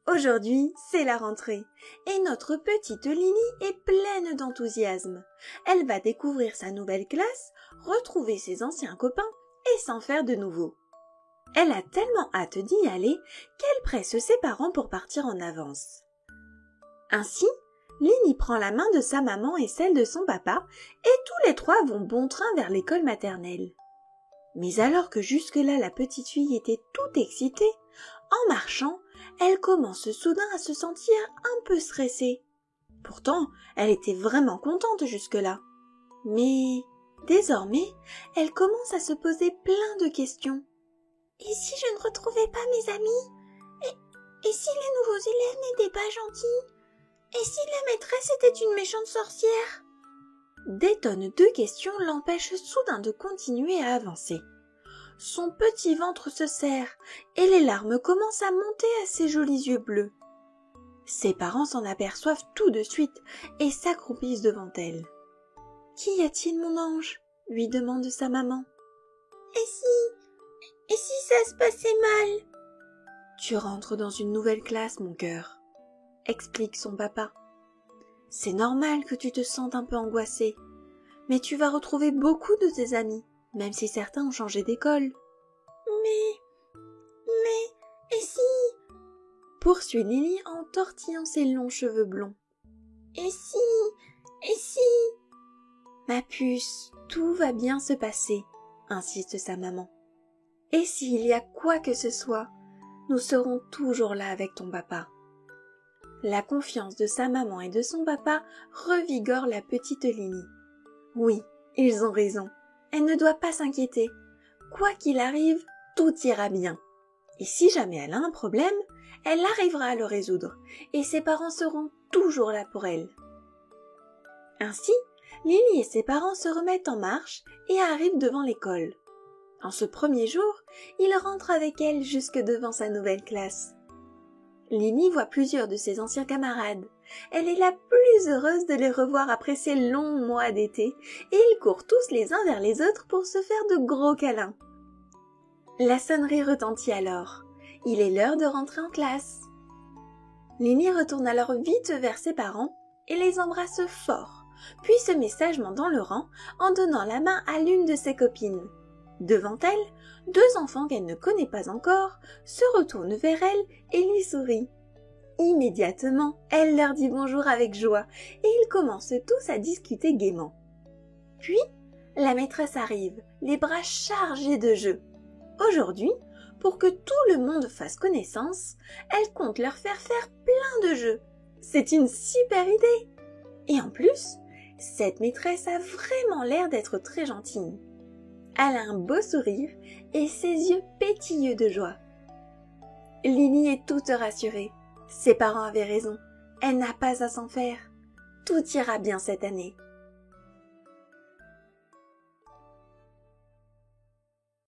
Aujourd'hui, c'est la rentrée et notre petite Lily est pleine d'enthousiasme. Elle va découvrir sa nouvelle classe, retrouver ses anciens copains et s'en faire de nouveaux. Elle a tellement hâte d'y aller qu'elle presse ses parents pour partir en avance. Ainsi, Lily prend la main de sa maman et celle de son papa et tous les trois vont bon train vers l'école maternelle. Mais alors que jusque-là la petite fille était toute excitée, en marchant, elle commence soudain à se sentir un peu stressée. Pourtant, elle était vraiment contente jusque-là. Mais désormais, elle commence à se poser plein de questions. Et si je ne retrouvais pas mes amis? Et si les nouveaux élèves n'étaient pas gentils? Et si la maîtresse était une méchante sorcière? Des tonnes de questions l'empêchent soudain de continuer à avancer. Son petit ventre se serre et les larmes commencent à monter à ses jolis yeux bleus. Ses parents s'en aperçoivent tout de suite et s'accroupissent devant elle. « Qu'y a-t-il, mon ange ?» lui demande sa maman. « Et si ça se passait mal ?»« Tu rentres dans une nouvelle classe, mon cœur, » explique son papa. « C'est normal que tu te sentes un peu angoissée, mais tu vas retrouver beaucoup de tes amis, même si certains ont changé d'école. »« Mais, et si ?» poursuit Lily en tortillant ses longs cheveux blonds. « Et si ?» Ma puce, tout va bien se passer, insiste sa maman. Et s'il y a quoi que ce soit, nous serons toujours là avec ton papa. La confiance de sa maman et de son papa revigore la petite Lily. Oui, ils ont raison. Elle ne doit pas s'inquiéter. Quoi qu'il arrive, tout ira bien. Et si jamais elle a un problème, elle arrivera à le résoudre et ses parents seront toujours là pour elle. Ainsi, Lily et ses parents se remettent en marche et arrivent devant l'école. En ce premier jour, ils rentrent avec elle jusque devant sa nouvelle classe. Lily voit plusieurs de ses anciens camarades. Elle est la plus heureuse de les revoir après ces longs mois d'été et ils courent tous les uns vers les autres pour se faire de gros câlins. La sonnerie retentit alors. Il est l'heure de rentrer en classe. Lily retourne alors vite vers ses parents et les embrasse fort, puis se met sagement dans le rang en donnant la main à l'une de ses copines. Devant elle, deux enfants qu'elle ne connaît pas encore se retournent vers elle et lui sourient. Immédiatement, elle leur dit bonjour avec joie et ils commencent tous à discuter gaiement. Puis, la maîtresse arrive, les bras chargés de jeux. Aujourd'hui, pour que tout le monde fasse connaissance, elle compte leur faire plein de jeux. C'est une super idée. Et en plus, cette maîtresse a vraiment l'air d'être très gentille. Elle a un beau sourire et ses yeux pétillent de joie. Lily est toute rassurée. Ses parents avaient raison. Elle n'a pas à s'en faire. Tout ira bien cette année.